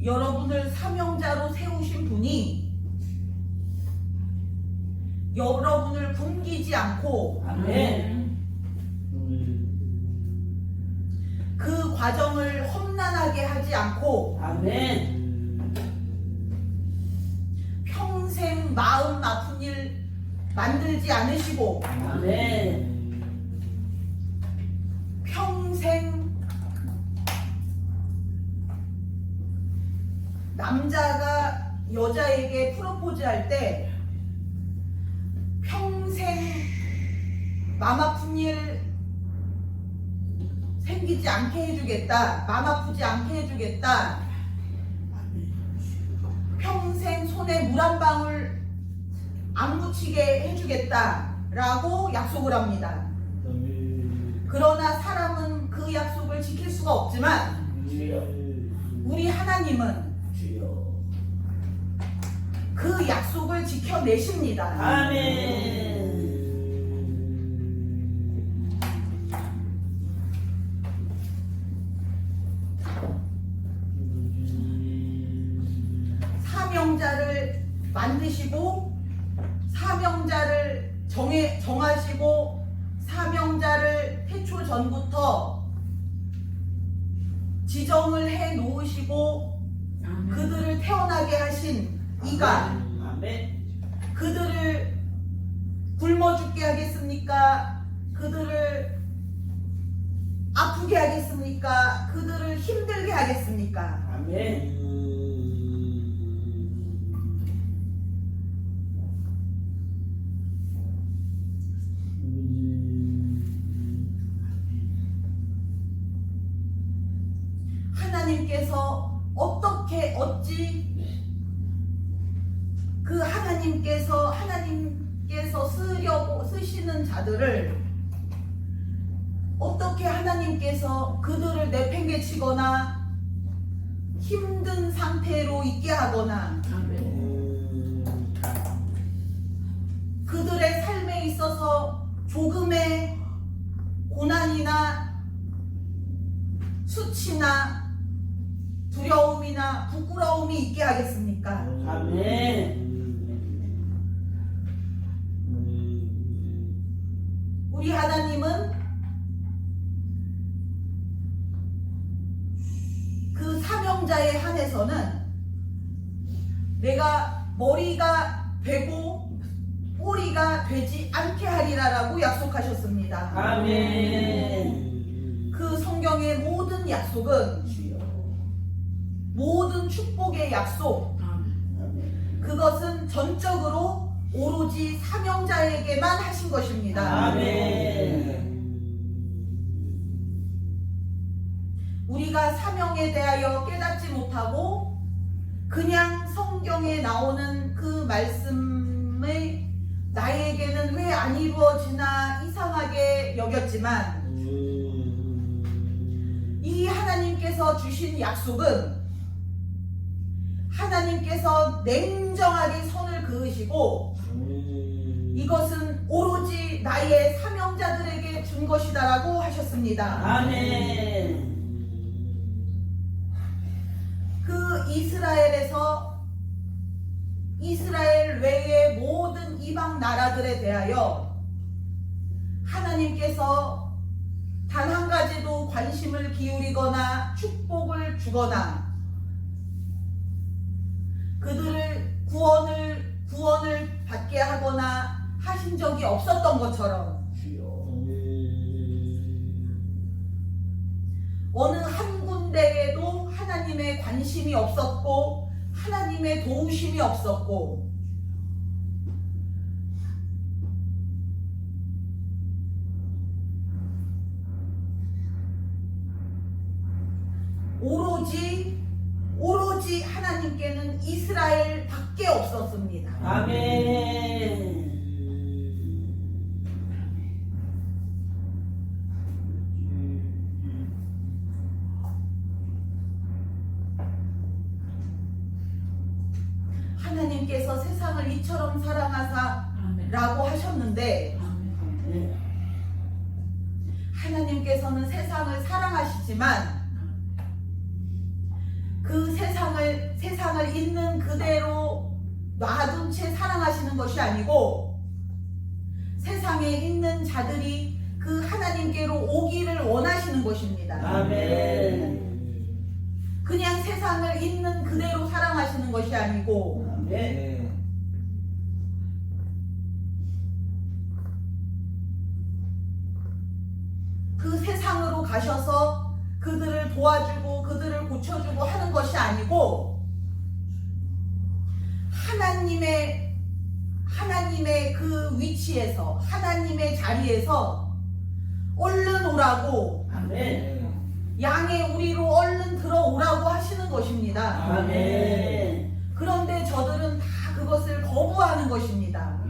여러분을 사명자로 세우신 분이 여러분을 굶기지 않고 아멘. 그 과정을 험난하게 하지 않고 아멘. 평생 마음 아픈 일 만들지 않으시고 아멘. 평생 남자가 여자에게 프로포즈할 때 평생 맘 아픈 일 생기지 않게 해주겠다, 맘 아프지 않게 해주겠다, 평생 손에 물 한 방울 안 묻히게 해주겠다라고 약속을 합니다. 그러나 사람은 그 약속을 지킬 수가 없지만 우리 하나님은 그 약속을 지켜내십니다. 아멘. 사명자를 만드시고 사명자를 정하시고 사명자를 태초 전부터 지정을 해 놓으시고 그들을 태어나게 하신 이가 아멘. 그들을 굶어 죽게 하겠습니까? 그들을 아프게 하겠습니까? 그들을 힘들게 하겠습니까? 아멘. 하나님께서 어찌 그 하나님께서 쓰시는 자들을 어떻게 하나님께서 그들을 내팽개치거나 힘든 상태로 있게 하거나 그들의 삶에 있어서 조금의 고난이나 수치나 두려움이나 부끄러움이 있게 하겠습니까? 아멘. 우리 하나님은 그 사명자에 한해서는 내가 머리가 되고 꼬리가 되지 않게 하리라라고 약속하셨습니다. 아멘. 그 성경의 모든 약속은 모든 축복의 약속 그것은 전적으로 오로지 사명자에게만 하신 것입니다. 아멘. 우리가 사명에 대하여 깨닫지 못하고 그냥 성경에 나오는 그 말씀을 나에게는 왜 안 이루어지나 이상하게 여겼지만 이 하나님께서 주신 약속은 하나님께서 냉정하게 선을 그으시고 이것은 오로지 나의 사명자들에게 준 것이다라고 하셨습니다. 아멘. 그 이스라엘 외의 모든 이방 나라들에 대하여 하나님께서 단 한 가지도 관심을 기울이거나 축복을 주거나 그들을 구원을 받게 하거나 하신 적이 없었던 것처럼 어느 한 군데에도 하나님의 관심이 없었고 하나님의 도우심이 없었고 오로지 하나님께는 이스라엘 밖에 없었습니다. 아멘. 하나님께서 세상을 이처럼 사랑하사라고 하셨는데 하나님께서는 세상을 사랑하시지만 그 세상을 있는 그대로 놔둔 채 사랑하시는 것이 아니고 세상에 있는 자들이 그 하나님께로 오기를 원하시는 것입니다. 아멘. 그냥 세상을 있는 그대로 사랑하시는 것이 아니고 아멘. 그 세상으로 가셔서 그들을 도와주고 그들을 고쳐주고 하는 것이 아니고 하나님의 그 위치에서 하나님의 자리에서 얼른 오라고 아멘. 양의 우리로 얼른 들어오라고 하시는 것입니다. 아멘. 그런데 저들은 다 그것을 거부하는 것입니다.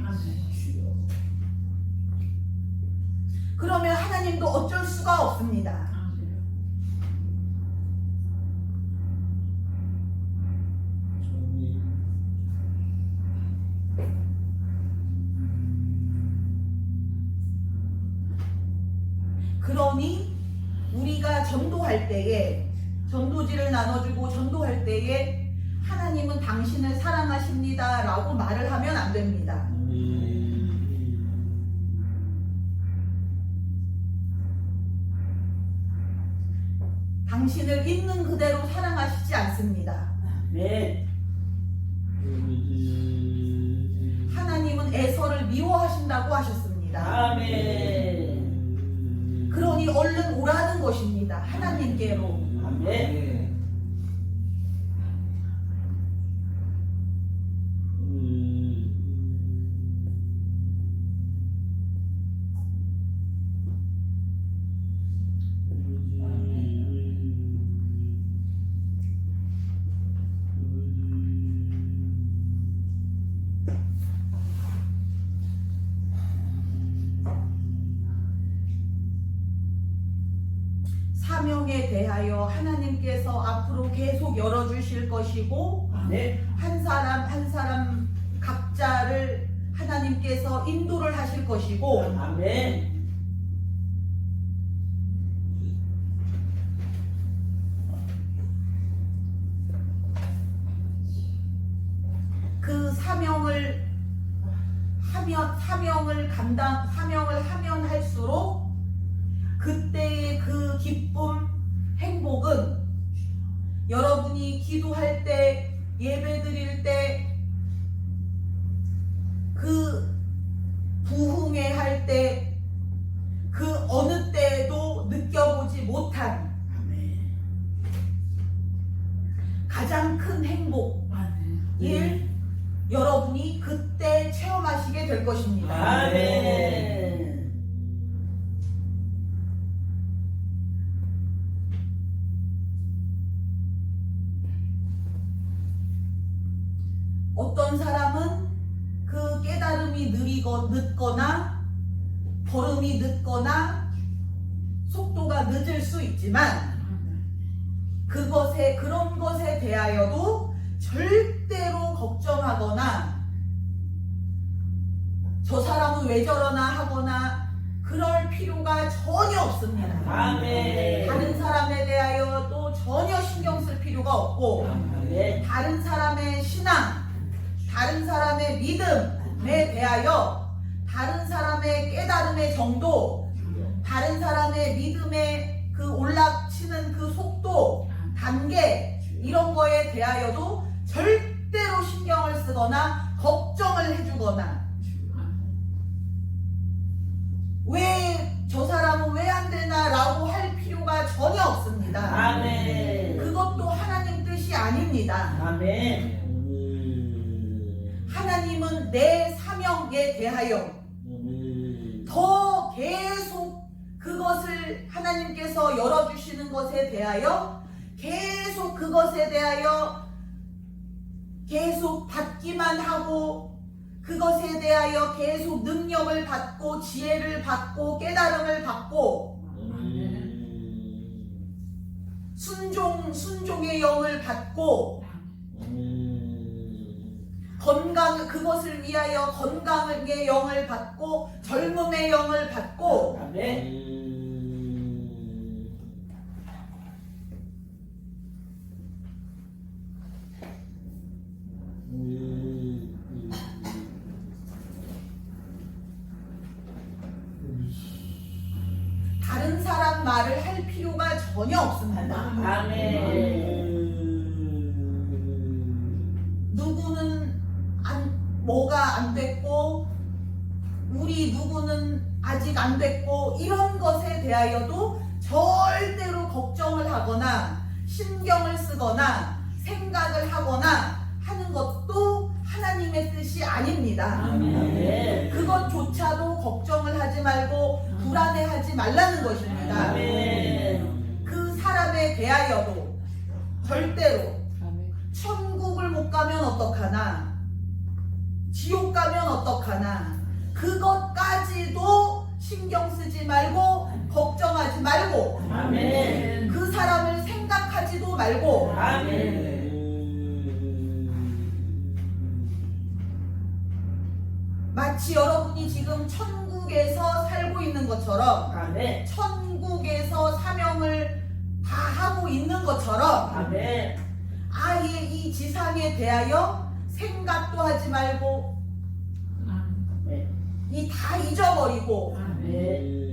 그러면 하나님도 어쩔 수가 없습니다. 그러니 우리가 전도할 때에 전도지를 나눠주고 전도할 때에 하나님은 당신을 사랑하십니다 라고 말을 하면 안 됩니다. 당신을 있는 그대로 사랑하시지 않습니다. 아멘. 하나님은 에서를 미워하신다고 하셨습니다. 아멘. 그러니 얼른 오라는 것입니다. 하나님께로. 아멘. 사명에 대하여 하나님께서 앞으로 계속 열어주실 것이고 아멘. 한 사람 한 사람 각자를 하나님께서 인도를 하실 것이고 아멘. 그 사명을 하면 할수록 그때의 그 기쁨, 행복은 여러분이 기도할 때, 예배 드릴 때, 그 부흥회 할 때, 그 어느 때에도 느껴보지 못한 가장 큰 행복을 여러분이 그때 체험하시게 될 것입니다. 아멘. 어떤 사람은 그 깨달음이 늦거나 걸음이 늦거나 속도가 늦을 수 있지만 그런 것에 대하여도 절대로 걱정하거나 저 사람은 왜 저러나 하거나 그럴 필요가 전혀 없습니다. 아멘. 다른 사람에 대하여도 전혀 신경 쓸 필요가 없고 아멘. 다른 사람의 신앙, 다른 사람의 믿음에 대하여 다른 사람의 깨달음의 정도, 다른 사람의 믿음의 그 올라치는 그 속도, 단계 이런 거에 대하여도 절대로 신경을 쓰거나 걱정을 해주거나 왜 저 사람은 왜 안 되나 라고 할 필요가 전혀 없습니다. 아멘. 그것도 하나님 뜻이 아닙니다. 아멘. 하나님은 내 사명에 대하여 더 계속 그것을 하나님께서 열어주시는 것에 대하여 계속 그것에 대하여 계속 받기만 하고 그것에 대하여 계속 능력을 받고 지혜를 받고 깨달음을 받고 순종의 영을 받고 그것을 위하여 건강의 영을 받고 젊음의 영을 받고 아멘. 전혀 없습니다. 아멘. 누구는 뭐가 안 됐고 우리 누구는 아직 안 됐고 이런 것에 대하여도 절대로 걱정을 하거나 신경을 쓰거나 생각을 하거나 하는 것도 하나님의 뜻이 아닙니다. 아멘. 그것조차도 걱정을 하지 말고 불안해하지 말라는 것입니다. 아멘. 그 사람에 대하여도 절대로 천국을 못 가면 어떡하나 지옥 가면 어떡하나 그것까지도 신경 쓰지 말고 걱정하지 말고 아멘. 그 사람을 생각하지도 말고 아멘. 마치 여러분이 지금 천국에서 살고 있는 것처럼 아멘. 천국에서 사명을 다 하고 있는 것처럼 아멘. 아예 이 지상에 대하여 생각도 하지 말고 아멘. 이 다 잊어버리고 아멘.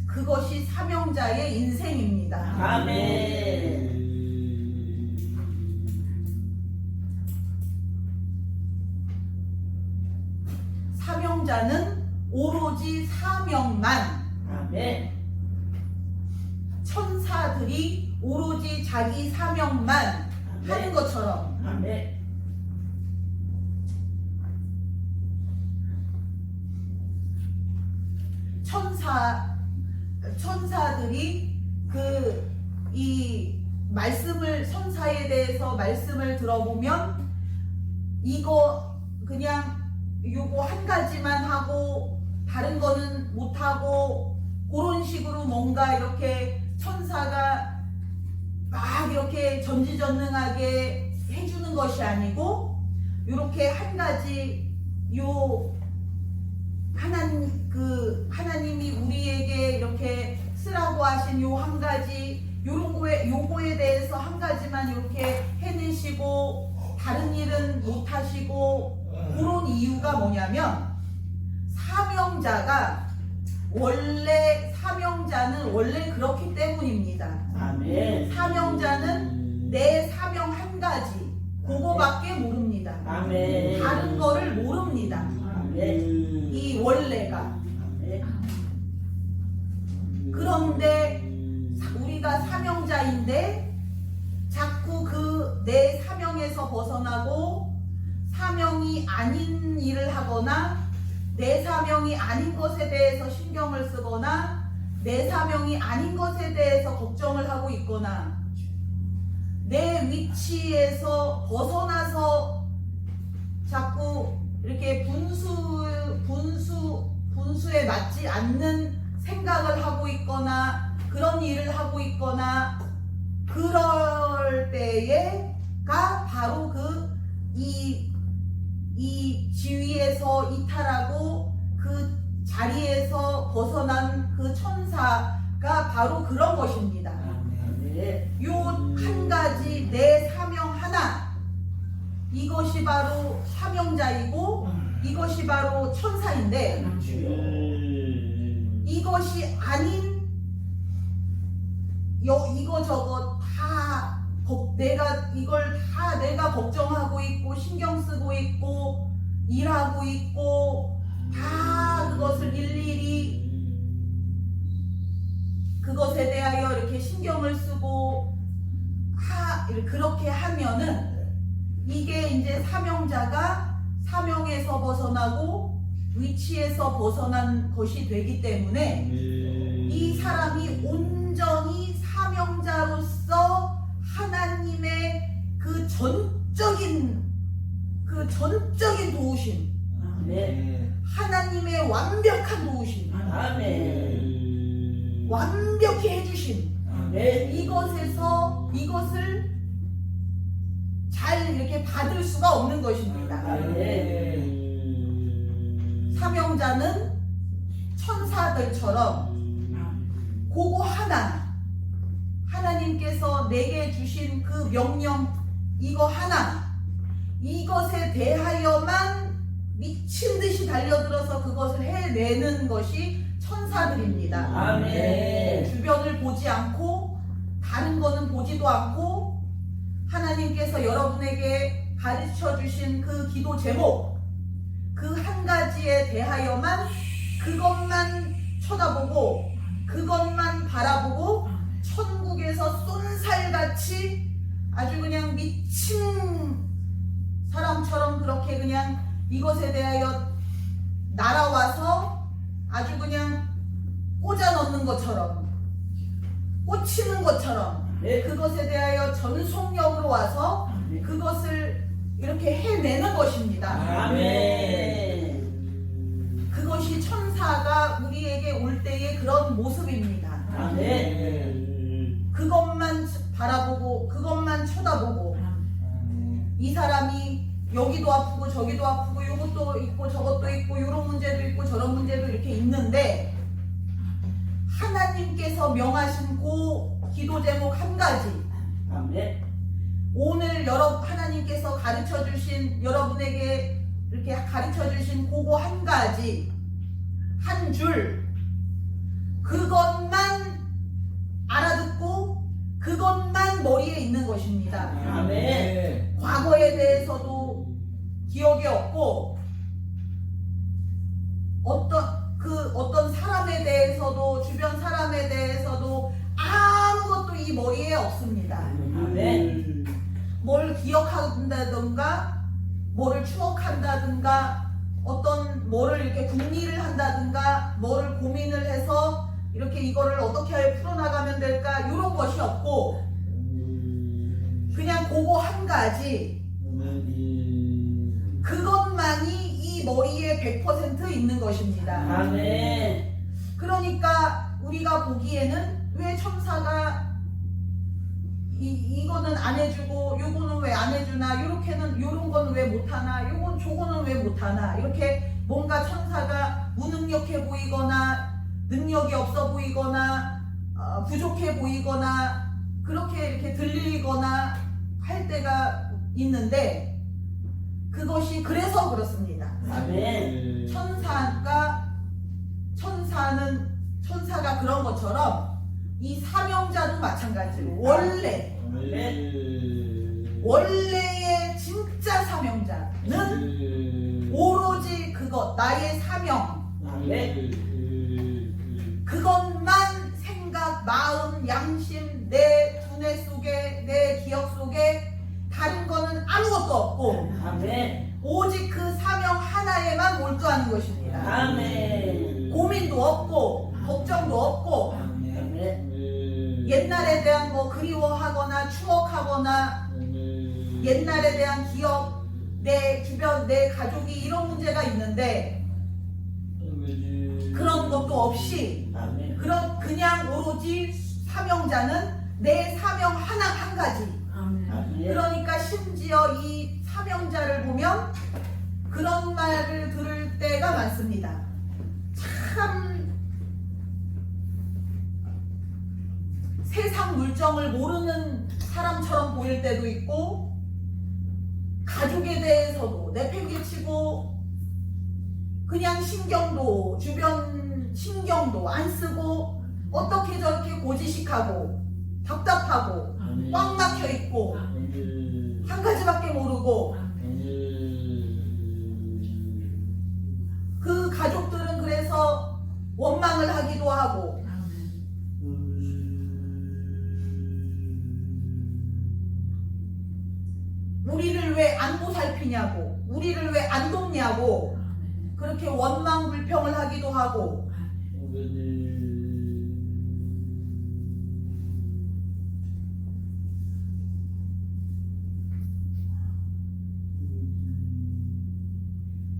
그것이 사명자의 인생입니다. 아멘. 사명자는 오로지 사명만 아멘. 천사들이 오로지 자기 사명만 하는 것처럼 아멘. 천사들이 이 말씀을 천사에 대해서 말씀을 들어보면 이거 그냥 요거 한 가지만 하고 다른 거는 못 하고 그런 식으로 뭔가 이렇게 천사가 막 이렇게 전지전능하게 해주는 것이 아니고 이렇게 한 가지 하나님이 우리에게 이렇게 쓰라고 하신 요 한 가지 요거에 대해서 한 가지만 이렇게 해내시고 다른 일은 못 하시고 그런 이유가 뭐냐면 사명자는 원래 그렇기 때문입니다. 아멘. 사명자는 내 사명 한 가지 그거밖에 모릅니다. 아멘. 다른 거를 모릅니다. 아멘. 이 원래가. 아멘. 그런데 우리가 사명자인데 자꾸 그 내 사명에서 벗어나고 사명이 아닌 일을 하거나 내 사명이 아닌 것에 대해서 신경을 쓰거나 내 사명이 아닌 것에 대해서 걱정을 하고 있거나 내 위치에서 벗어나서 자꾸 이렇게 분수에 맞지 않는 생각을 하고 있거나 그런 일을 하고 있거나 그럴 때에가 바로 이 지위에서 이탈하고 그 자리에서 벗어난 그 천사가 바로 그런 것입니다. 요 한 가지 내 사명 하나 이것이 바로 사명자이고 이것이 바로 천사인데 이것이 아닌 이거 저거 다 내가 걱정하고 있고 신경 쓰고 있고 일하고 있고 다 그것을 일일이 그것에 대하여 이렇게 신경을 쓰고 그렇게 하면은 이게 이제 사명자가 사명에서 벗어나고 위치에서 벗어난 것이 되기 때문에 이 사람이 온전히 사명자로서 하나님의 그 전적인 도우심, 하나님의 완벽한 도우심, 완벽히 해주심, 이것을 잘 이렇게 받을 수가 없는 것입니다. 사명자는 천사들처럼 그거 하나님께서 내게 주신 그 명령 이거 이것에 대하여만 미친 듯이 달려들어서 그것을 해내는 것이 천사들입니다. 아멘. 주변을 보지 않고 다른 거는 보지도 않고 하나님께서 여러분에게 가르쳐 주신 그 기도 제목 그 한 가지에 대하여만 그것만 쳐다보고 그것만 바라보고 천국에서 쏜살같이 아주 그냥 미친 사람처럼 그렇게 그냥 이것에 대하여 날아와서 아주 그냥 꽂아 넣는 것처럼 꽂히는 것처럼 그것에 대하여 전속력으로 와서 그것을 이렇게 해내는 것입니다. 아멘. 그것이 천사가 우리에게 올 때의 그런 모습입니다. 아멘. 그것만 바라보고 그것만 쳐다보고 이 사람이 여기도 아프고 저기도 아프고 이것도 있고 저것도 있고 이런 문제도 있고 저런 문제도 이렇게 있는데 하나님께서 명하신 그 기도 제목 한 가지 아멘. 오늘 하나님께서 가르쳐 주신 여러분에게 이렇게 가르쳐 주신 그거 한 가지 한 줄 그것만 알아듣고 그것만 머리에 있는 것입니다. 아멘. 과거에 대해서도 기억이 없고 어떤 사람에 대해서도 주변 사람에 대해서도 아무것도 이 머리에 없습니다. 아멘. 뭘 기억한다든가 뭐를 추억한다든가 뭐를 이렇게 궁리를 한다든가 뭐를 고민을 해서 이렇게 이거를 어떻게 풀어나가면 될까 이런 것이 없고 그냥 그거 한 가지 그것만이 이 머리에 100% 있는 것입니다. 아멘. 그러니까 우리가 보기에는 왜 천사가 이거는 안 해주고 요거는 왜 안 해주나 요렇게는 요런 건 왜 못하나 요건 저거는 왜 못하나 이렇게 뭔가 천사가 무능력해 보이거나 능력이 없어 보이거나 부족해 보이거나 그렇게 이렇게 들리거나 할 때가 있는데 그것이 그래서 그렇습니다. 아멘. 천사가 그런 것처럼 이 사명자도 마찬가지로 원래의 진짜 사명자는 오로지 그것 나의 사명 아멘. 그것만 생각, 마음, 양심, 내 두뇌 속에 내 기억 속에 다른 거는 아무것도 없고 아멘. 오직 그 사명 하나에만 몰두하는 것입니다. 아멘. 고민도 없고 걱정도 없고 아멘. 옛날에 대한 뭐 그리워하거나 추억하거나 옛날에 대한 기억 내 주변 내 가족이 이런 문제가 있는데 그런 것도 없이 아멘. 그냥 오로지 사명자는 내 사명 하나 한 가지 아멘. 그러니까 심지어 이 사명자를 보면 그런 말을 들을 때가 많습니다. 참 세상 물정을 모르는 사람처럼 보일 때도 있고 가족에 대해서도 내팽개치고 그냥 주변 신경도 안 쓰고 어떻게 저렇게 고지식하고 답답하고 꽉 막혀 있고 한 가지밖에 모르고 그 가족들은 그래서 원망을 하기도 하고 우리를 왜 안 보살피냐고 우리를 왜 안 돕냐고 그렇게 원망 불평을 하기도 하고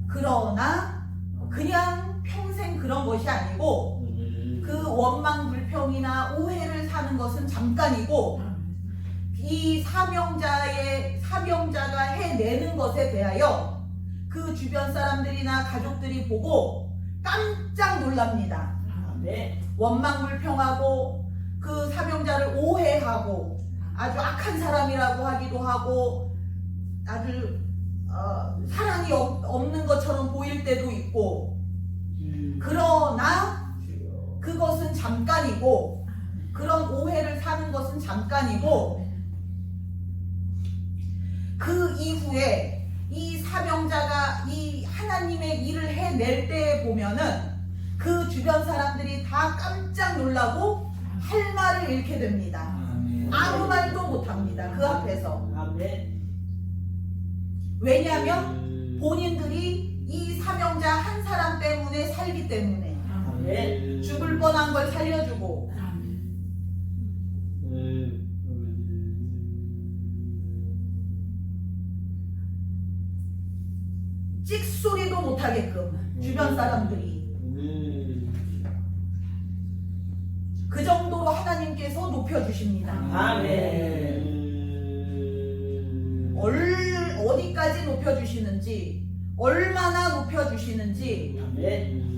그러나 그냥 평생 그런 것이 아니고 그 원망 불평이나 오해를 사는 것은 잠깐이고 이 사명자가 해내는 것에 대하여 그 주변 사람들이나 가족들이 보고 깜짝 놀랍니다. 아멘. 원망불평하고 그 사명자를 오해하고 아주 악한 사람이라고 하기도 하고 아주 사랑이 없는 것처럼 보일 때도 있고, 그러나 그것은 잠깐이고, 그런 오해를 사는 것은 잠깐이고, 그 이후에 이 사명자가 이 하나님의 일을 해낼 때 보면은 그 주변 사람들이 다 깜짝 놀라고 할 말을 잃게 됩니다. 아무 말도 못합니다. 그 앞에서. 아멘. 왜냐하면 본인들이 이 사명자 한 사람 때문에 살기 때문에. 아멘. 죽을 뻔한 걸 살려주고, 찍소리도 못하게끔 주변 사람들이 그 정도로 하나님께서 높여주십니다. 아멘. 어디까지 높여주시는지, 얼마나 높여주시는지 아멘.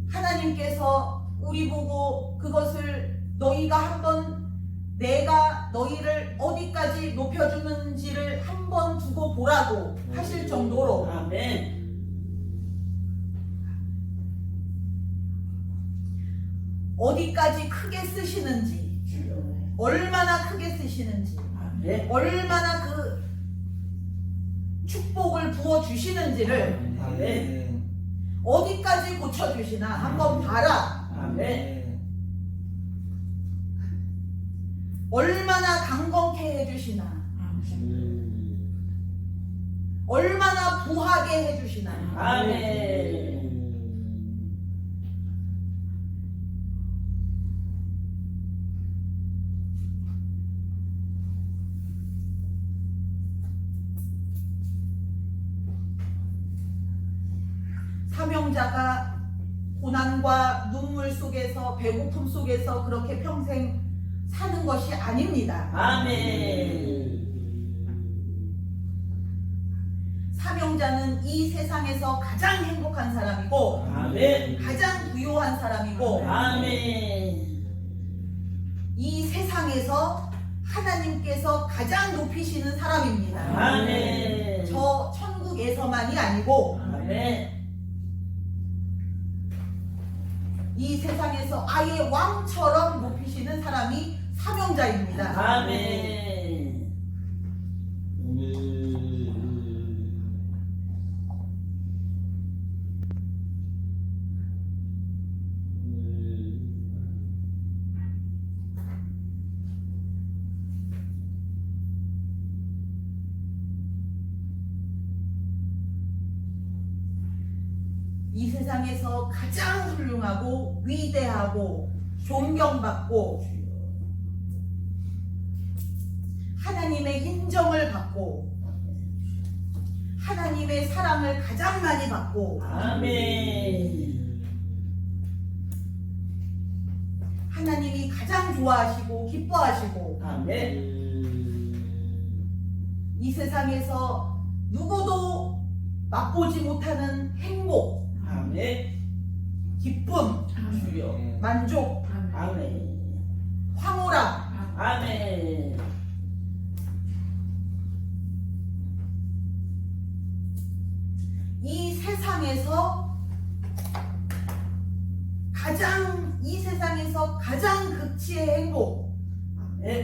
하나님께서 우리 보고 그것을 너희가 한번 내가 너희를 어디까지 높여주는지를 한번 두고 보라고 하실 정도로 아멘. 어디까지 크게 쓰시는지, 얼마나 크게 쓰시는지, 아멘. 얼마나 그 축복을 부어주시는지를 아멘. 어디까지 고쳐주시나 한번 봐라. 아멘. 얼마나 강건케 해주시나, 얼마나 부하게 해주시나. 아멘. 사명자가 고난과 눈물 속에서 배고픔 속에서 그렇게 평생 사는 것이 아닙니다. 아멘. 사명자는 이 세상에서 가장 행복한 사람이고 아멘. 가장 부요한 사람이고 아멘. 이 세상에서 하나님께서 가장 높이시는 사람입니다. 아멘. 저 천국에서만이 아니고 아멘. 이 세상에서 아예 왕처럼 높이시는 사람이 사명자입니다. 아멘. 이 세상에서 가장 훌륭하고 위대하고 존경받고 하나님의 인정을 받고 하나님의 사랑을 가장 많이 받고 아멘. 하나님이 가장 좋아하시고 기뻐하시고 아멘. 이 세상에서 누구도 맛보지 못하는 행복, 아멘. 기쁨, 주여. 만족, 아멘. 황홀함, 아멘. 이 세상에서 가장 극치의 행복, 아멘.